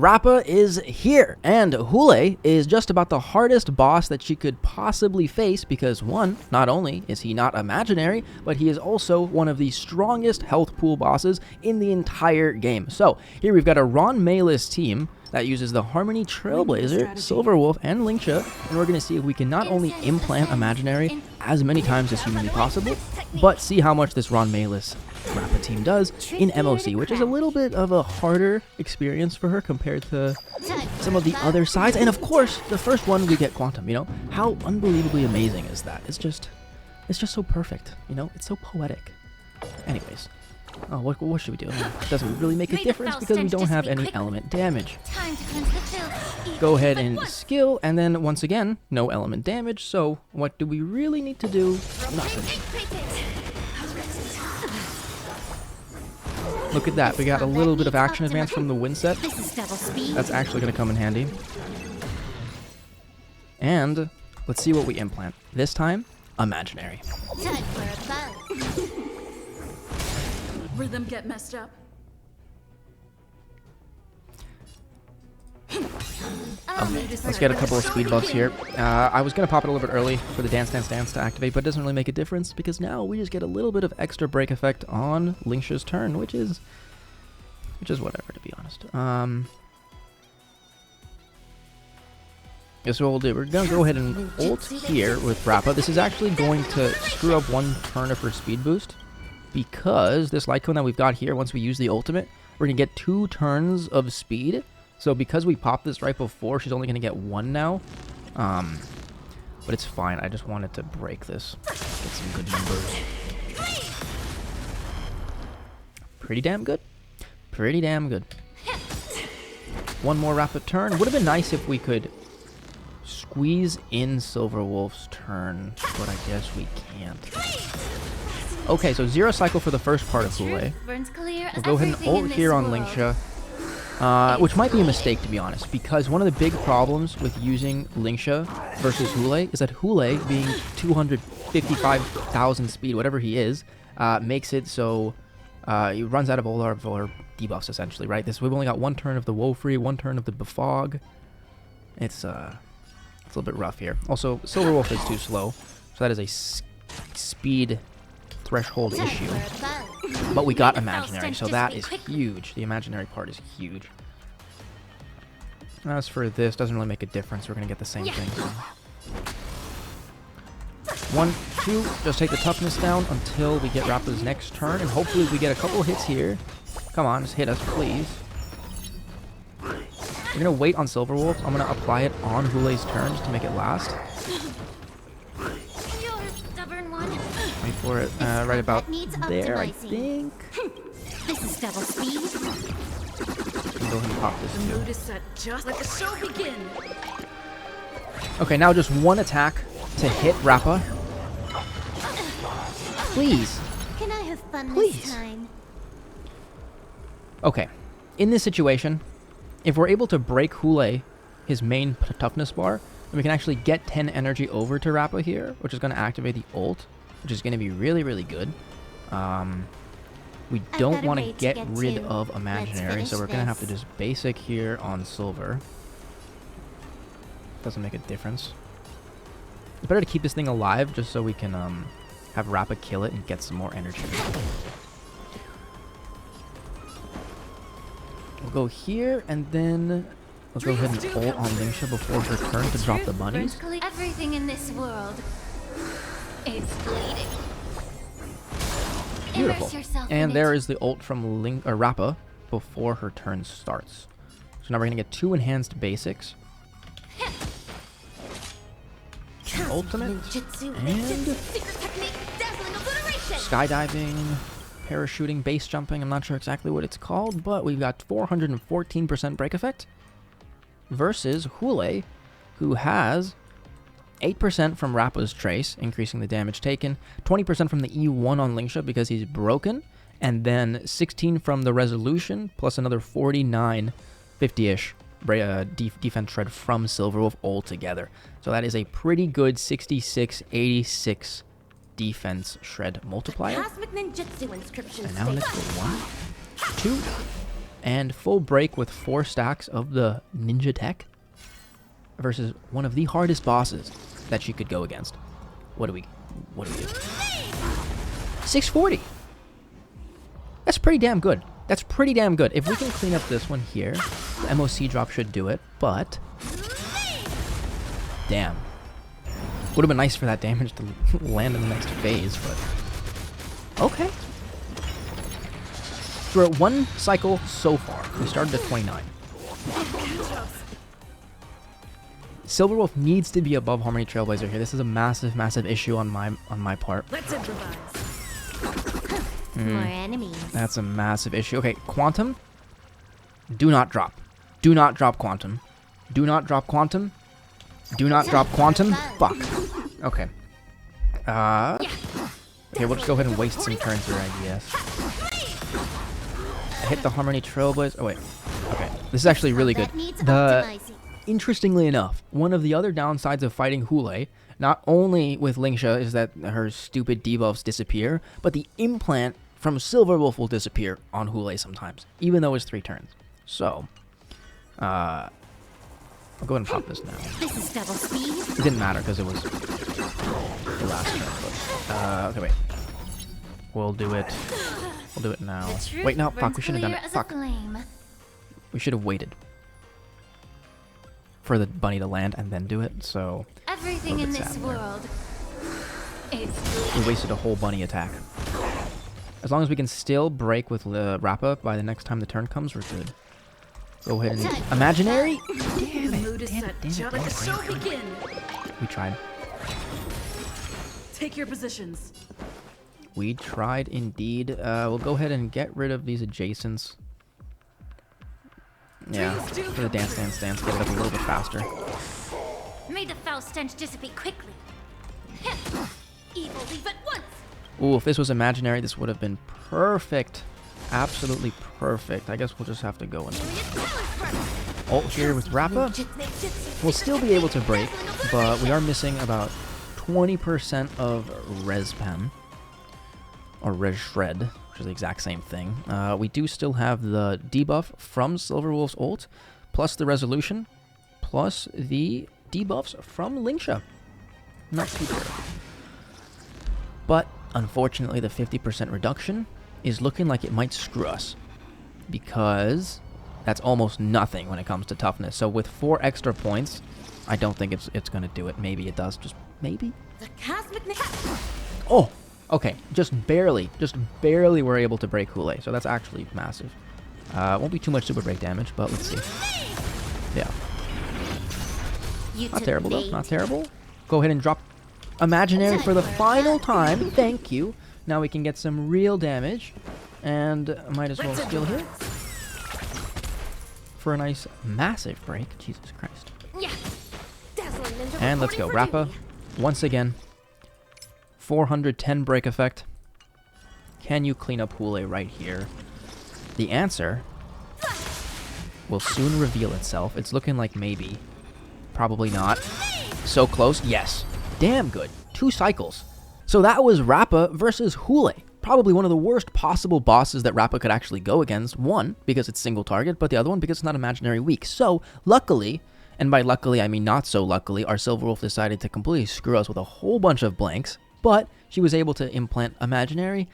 Rappa is here, and Hoolay is just about the hardest boss that she could possibly face because, one, not only is he not imaginary, but he is also one of the strongest health pool bosses in the entire game. So, here we've got a Ron Mayless team that uses the Harmony Trailblazer, Silverwolf, and Linksha, and we're going to see if we can not only implant imaginary as many times as humanly possible, but see how much this Ron Mayless Rappa team does in MOC, which is a little bit of a harder experience for her compared to some of the other sides. And of course, the first one we get Quantum, you know? How unbelievably amazing is that? It's just so perfect, you know? It's so poetic. Anyways, what should we do? It doesn't really make a difference because we don't have any element damage. Go ahead and skill, and then once again, no element damage, so what do we really need to do? Nothing. Look at that, we got a little bit of action advance from the win set. That's actually going to come in handy. And let's see what we implant. This time, imaginary. Rhythm get messed up. Okay, let's get a couple of speed buffs here. I was going to pop it a little bit early for the Dance Dance Dance to activate, but it doesn't really make a difference because now we just get a little bit of extra break effect on Linksha's turn, which is whatever, to be honest. Guess what we'll do. We're going to go ahead and ult here with Rappa. This is actually going to screw up one turn of her speed boost because this light cone that we've got here, once we use the ultimate, we're going to get 2 turns of speed. So because we popped this right before, she's only going to get 1 now. But it's fine. I just wanted to break this. Get some good numbers. Pretty damn good. Pretty damn good. One more rapid turn. Would have been nice if we could squeeze in Silverwolf's turn, but I guess we can't. Okay, so 0 cycle for the first part of Hoolay. We'll go ahead and ult here on Linksha. Which might be a mistake, to be honest, because one of the big problems with using Linksha versus Hoolay is that Hoolay, being 255,000 speed, whatever he is, makes it so he runs out of all our debuffs, essentially, right? We've only got 1 turn of the Woe Free, 1 turn of the Befog. It's a little bit rough here. Also, Silverwolf is too slow, so that is a speed threshold issue. But we got imaginary, so that is huge. The imaginary part is huge. As for this, doesn't really make a difference. We're going to get the same thing. 1, 2, just take the toughness down until we get Rappa's next turn, and hopefully we get a couple hits here. Come on, just hit us, please. We're going to wait on Silverwolf. I'm going to apply it on Hoolay's turn just to make it last. Wait for it right about there, I think. This is double speed. Go ahead and pop this too. Mood is set just let the show begin. Okay, now just 1 attack to hit Rappa. Please. Can I have fun Please. this time? Okay, in this situation, if we're able to break Hoolay, his main toughness bar, then we can actually get 10 energy over to Rappa here, which is going to activate the ult, which is going to be really, really good. We don't want to get rid of imaginary, so we're going to have to just basic here on silver. Doesn't make a difference. It's better to keep this thing alive just so we can have Rappa kill it and get some more energy. We'll go here, and then let's go ahead and ult on Linksha before her turn to drop the bunnies. Everything in this world is bleeding. Beautiful. And there is the ult from Rappa before her turn starts. So now we're going to get 2 enhanced basics. Ultimate. And skydiving, parachuting, base jumping. I'm not sure exactly what it's called, but we've got 414% break effect versus Hoolay, who has 8% from Rappa's Trace, increasing the damage taken, 20% from the E1 on Linksha because he's broken, and then 16 from the Resolution, plus another 49, 50-ish defense shred from Silverwolf altogether. So that is a pretty good 66-86 defense shred multiplier. Cosmic ninjutsu inscription. And now let's go 1, 2, and full break with 4 stacks of the ninja tech versus one of the hardest bosses that she could go against. What do we do? 640. That's pretty damn good. That's pretty damn good. If we can clean up this one here, the MOC drop should do it, but damn. Would have been nice for that damage to land in the next phase, but okay. So we're at 1 cycle so far. We started at 29. Silverwolf needs to be above Harmony Trailblazer here. This is a massive, massive issue on my part. Let's improvise. More enemies. That's a massive issue. Okay, Quantum. Do not drop. Do not drop Quantum. Do not drop Quantum. Do not drop Quantum. Fuck. Okay. Okay, we'll just go ahead and waste some turns here, I guess. Hit the Harmony Trailblazer. Oh, wait. Okay. This is actually really good. Interestingly enough, one of the other downsides of fighting Hoolay, not only with Lingsha, is that her stupid debuffs disappear, but the implant from Silverwolf will disappear on Hoolay sometimes, even though it's 3 turns. So, I'll go ahead and pop this now. This is double speed. It didn't matter because it was the last turn. But, okay, wait. We'll do it. We'll do it now. Wait, no, fuck, we shouldn't have done it. Fuck. We should have waited for the bunny to land and then do it, so Everything in this world is we wasted a whole bunny attack. As long as we can still break with Rappa by the next time the turn comes, we're good. Go ahead and imaginary. The mood is set. Let the show begin. We tried. Take your positions. We tried indeed. We'll go ahead and get rid of these adjacents. Yeah, for the dance, get it up a little bit faster. May the foul stench dissipate quickly. Evil leave at once. Ooh, if this was imaginary, this would have been perfect. Absolutely perfect. I guess we'll just have to go and ult here with Rappa. We'll still be able to break, but we are missing about 20% of res pen. Or res shred, which is the exact same thing. We do still have the debuff from Silverwolf's ult, plus the resolution, plus the debuffs from Lingsha. Not too terrible. But unfortunately, the 50% reduction is looking like it might screw us, because that's almost nothing when it comes to toughness. So with 4 extra points, I don't think it's going to do it. Maybe it does, just maybe. Oh, okay, just barely were able to break Hoolay, so that's actually massive. Won't be too much super break damage, but let's see. Yeah. Not terrible though, not terrible. Go ahead and drop imaginary for the final time. Thank you. Now we can get some real damage, and might as well steal here for a nice massive break. Jesus Christ. And let's go, Rappa. Once again, 410 break effect. Can you clean up Hoolay right here? The answer will soon reveal itself. It's looking like maybe. Probably not. So close. Yes. Damn good. 2 cycles. So that was Rappa versus Hoolay. Probably one of the worst possible bosses that Rappa could actually go against. One, because it's single target, but the other one because it's not imaginary weak. So, luckily, and by luckily I mean not so luckily, our Silverwolf decided to completely screw us with a whole bunch of blanks, but she was able to implant imaginary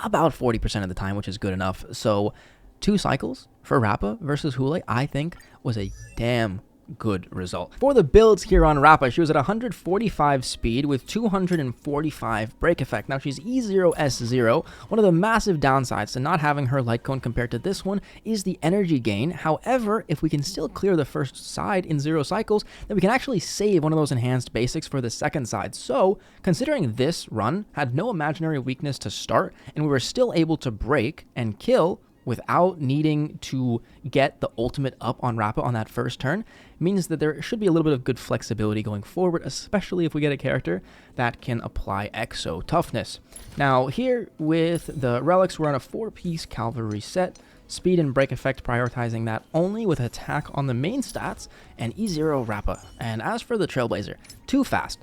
about 40% of the time, which is good enough. So, 2 cycles for Rappa versus Hoolay, I think, was a damn good result. For the builds here on Rappa, she was at 145 speed with 245 break effect. Now she's E0, S0. One of the massive downsides to not having her light cone compared to this one is the energy gain. However, if we can still clear the first side in 0 cycles, then we can actually save one of those enhanced basics for the second side. So, considering this run had no imaginary weakness to start, and we were still able to break and kill without needing to get the ultimate up on Rappa on that first turn, means that there should be a little bit of good flexibility going forward, especially if we get a character that can apply Exo Toughness. Now here with the relics, we're on a 4-piece cavalry set, speed and break effect prioritizing that only with attack on the main stats, and E0 Rappa. And as for the Trailblazer, too fast.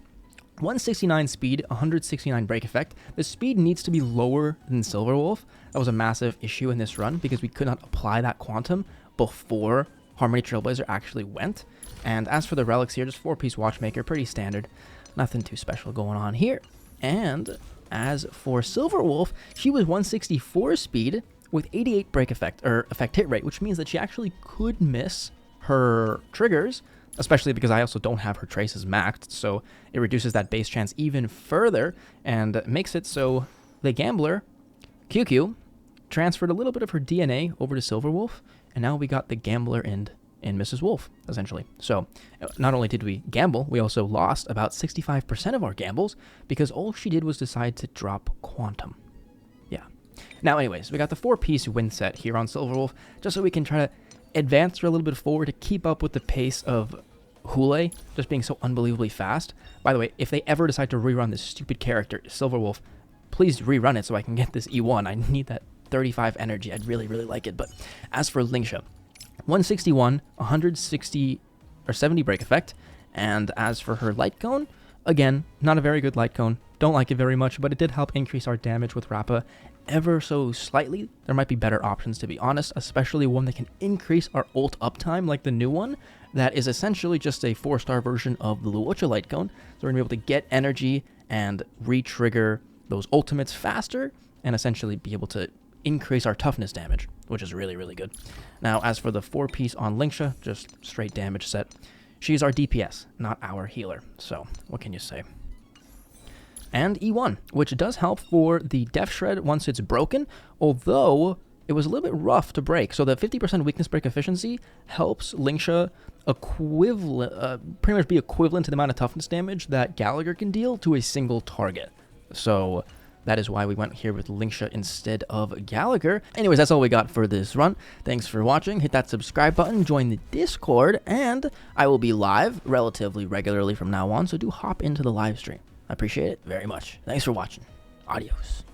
169 speed, 169 break effect. The speed needs to be lower than Silverwolf. That was a massive issue in this run because we could not apply that quantum before Harmony Trailblazer actually went. And as for the relics here, just 4-piece Watchmaker, pretty standard. Nothing too special going on here. And as for Silverwolf, she was 164 speed with 88 break effect, or effect hit rate, which means that she actually could miss her triggers, especially because I also don't have her traces maxed, so it reduces that base chance even further and makes it so the Gambler, QQ, transferred a little bit of her DNA over to Silverwolf, and now we got the Gambler in Mrs. Wolf, essentially. So not only did we gamble, we also lost about 65% of our gambles because all she did was decide to drop Quantum. Yeah. Now anyways, we got the 4-piece win set here on Silverwolf, just so we can try to advance her a little bit forward to keep up with the pace of Hoolay, just being so unbelievably fast. By the way, if they ever decide to rerun this stupid character, Silverwolf, please rerun it so I can get this E1. I need that 35 energy. I'd really, really like it. But as for Lingsha, 161, 160 or 70 break effect. And as for her light cone, again, not a very good light cone. Don't like it very much, but it did help increase our damage with Rappa ever so slightly. There might be better options, to be honest, especially one that can increase our ult uptime like the new one that is essentially just a 4-star version of the Luocha light cone. So we're going to be able to get energy and re-trigger those ultimates faster and essentially be able to increase our toughness damage, which is really, really good. Now, as for the 4-piece on Lingsha, just straight damage set, she's our DPS, not our healer. So what can you say? And E1, which does help for the Death Shred once it's broken, although it was a little bit rough to break. So the 50% weakness break efficiency helps Lingsha pretty much be equivalent to the amount of toughness damage that Gallagher can deal to a single target. So that is why we went here with Lingsha instead of Gallagher. Anyways, that's all we got for this run. Thanks for watching. Hit that subscribe button, join the Discord, and I will be live relatively regularly from now on, so do hop into the live stream. I appreciate it very much. Thanks for watching. Adios.